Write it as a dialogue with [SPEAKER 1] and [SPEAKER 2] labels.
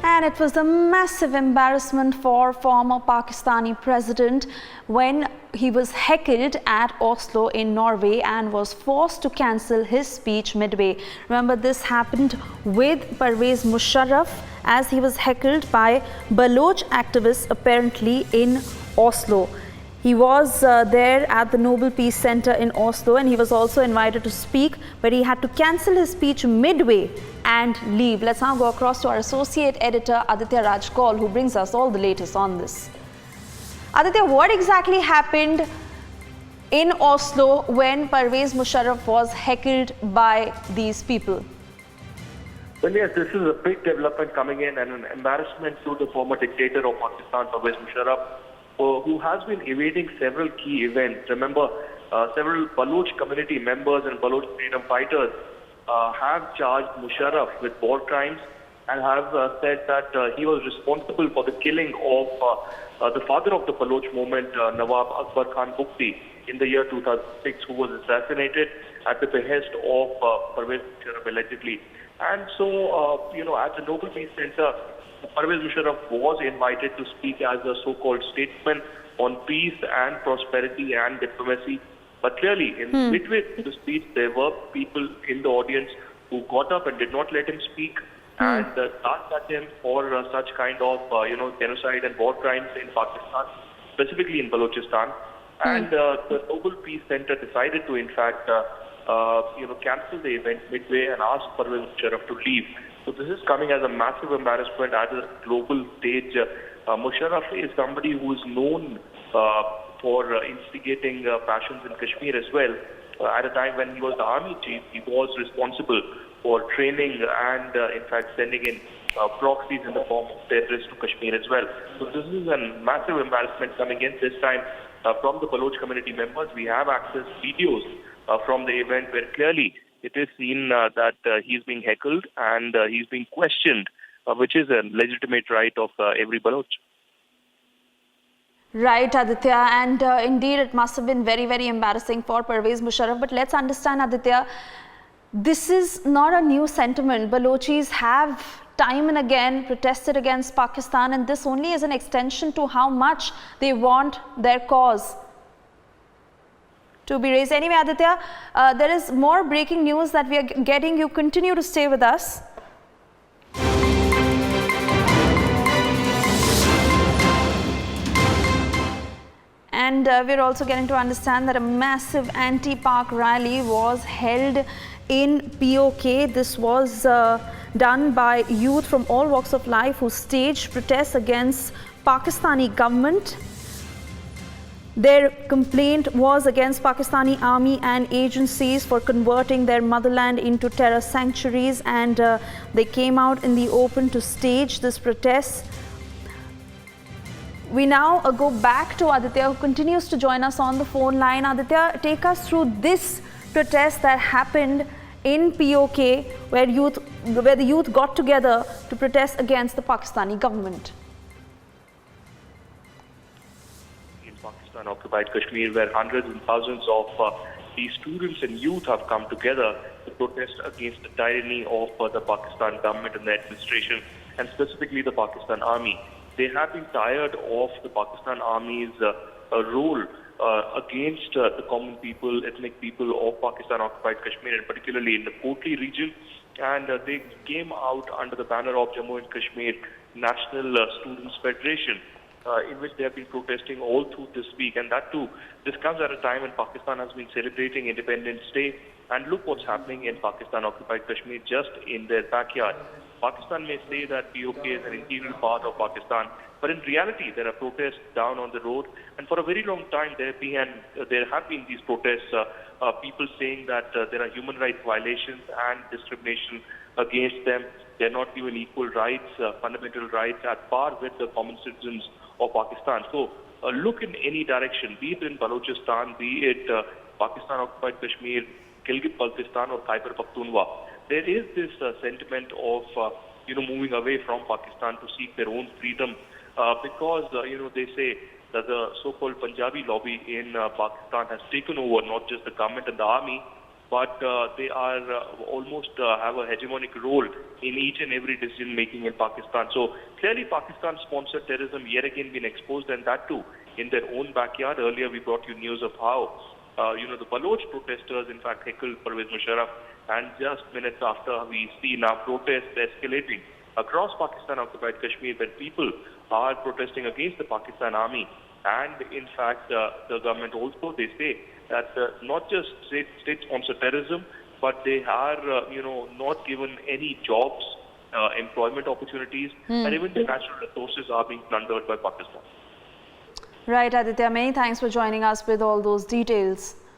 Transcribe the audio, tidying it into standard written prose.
[SPEAKER 1] And it was a massive embarrassment for former Pakistani president when he was heckled at Oslo in Norway and was forced to cancel his speech midway. Remember, this happened with Pervez Musharraf as he was heckled by Baloch activists apparently in Oslo. He was there at the Nobel Peace Center in Oslo, and he was also invited to speak, but he had to cancel his speech midway and leave. Let's now go across to our associate editor Aditya Rajkol, who brings us all the latest on this. Aditya, what exactly happened in Oslo when Pervez Musharraf was heckled by these people?
[SPEAKER 2] Well, yes, this is a big development coming in and an embarrassment to the former dictator of Pakistan, Pervez Musharraf, who has been evading several key events. Remember, several Baloch community members and Baloch freedom fighters have charged Musharraf with war crimes and have said that he was responsible for the killing of the father of the Baloch movement, Nawab Akbar Khan Bukti, in the year 2006, who was assassinated at the behest of Pervez Musharraf allegedly. And so, at the Nobel Peace Center, Pervez Musharraf was invited to speak as a so-called statesman on peace and prosperity and diplomacy. But clearly, in midway through the speech, there were people in the audience who got up and did not let him speak and laughed at him for such kind of, genocide and war crimes in Pakistan, specifically in Balochistan. And the Nobel Peace Center decided to, in fact, cancel the event midway and ask Pervez Musharraf to leave. So this is coming as a massive embarrassment at a global stage. Musharraf is somebody who is known for instigating passions in Kashmir as well. At a time when he was the army chief, he was responsible for training and, in fact, sending in proxies in the form of terrorists to Kashmir as well. So this is a massive embarrassment coming in this time from the Baloch community members. We have access videos from the event where clearly it is seen that he's being heckled and he's being questioned, which is a legitimate right of every Baloch.
[SPEAKER 1] Right, Aditya, and indeed it must have been very, very embarrassing for Pervez Musharraf. But let's understand, Aditya, this is not a new sentiment. Balochis have time and again protested against Pakistan, and this only is an extension to how much they want their cause to be raised. Anyway, Aditya, there is more breaking news that we are getting. You continue to stay with us. And we're also getting to understand that a massive anti-Pak rally was held in POK. This was done by youth from all walks of life who staged protests against Pakistani government. Their complaint was against Pakistani army and agencies for converting their motherland into terror sanctuaries, and they came out in the open to stage this protest. We now go back to Aditya, who continues to join us on the phone line. Aditya, take us through this protest that happened in POK, where the youth got together to protest against the Pakistani government.
[SPEAKER 2] Occupied Kashmir, where hundreds and thousands of these students and youth have come together to protest against the tyranny of the Pakistan government and the administration, and specifically the Pakistan army. They have been tired of the Pakistan army's role against the common people, ethnic people of Pakistan-occupied Kashmir, and particularly in the Kotli region. And they came out under the banner of Jammu and Kashmir National Students Federation, in which they have been protesting all through this week. And that too, this comes at a time when Pakistan has been celebrating Independence Day. And look what's happening in Pakistan-occupied Kashmir just in their backyard. Pakistan may say that POK is an integral part of Pakistan, but in reality there are protests down on the road. And for a very long time there have been these protests, people saying that there are human rights violations and discrimination against them. They're not given equal rights, fundamental rights at par with the common citizens of Pakistan. So look in any direction, be it in Balochistan, be it Pakistan-occupied Kashmir, Gilgit-Baltistan or Khyber Pakhtunkhwa. There is this sentiment of, moving away from Pakistan to seek their own freedom because, they say that the so-called Punjabi lobby in Pakistan has taken over not just the government and the army, but they are almost have a hegemonic role in each and every decision making in Pakistan. So clearly Pakistan sponsored terrorism yet again been exposed, and that too in their own backyard. Earlier we brought you news of how the Baloch protesters in fact heckled Pervez Musharraf, and just minutes after we see now protests escalating across Pakistan occupied Kashmir, where people are protesting against the Pakistan army. And in fact, the government also, they say that not just state-sponsored terrorism, but they are, not given any jobs, employment opportunities, and even the natural resources are being plundered by Pakistan.
[SPEAKER 1] Right, Aditya, many thanks for joining us with all those details.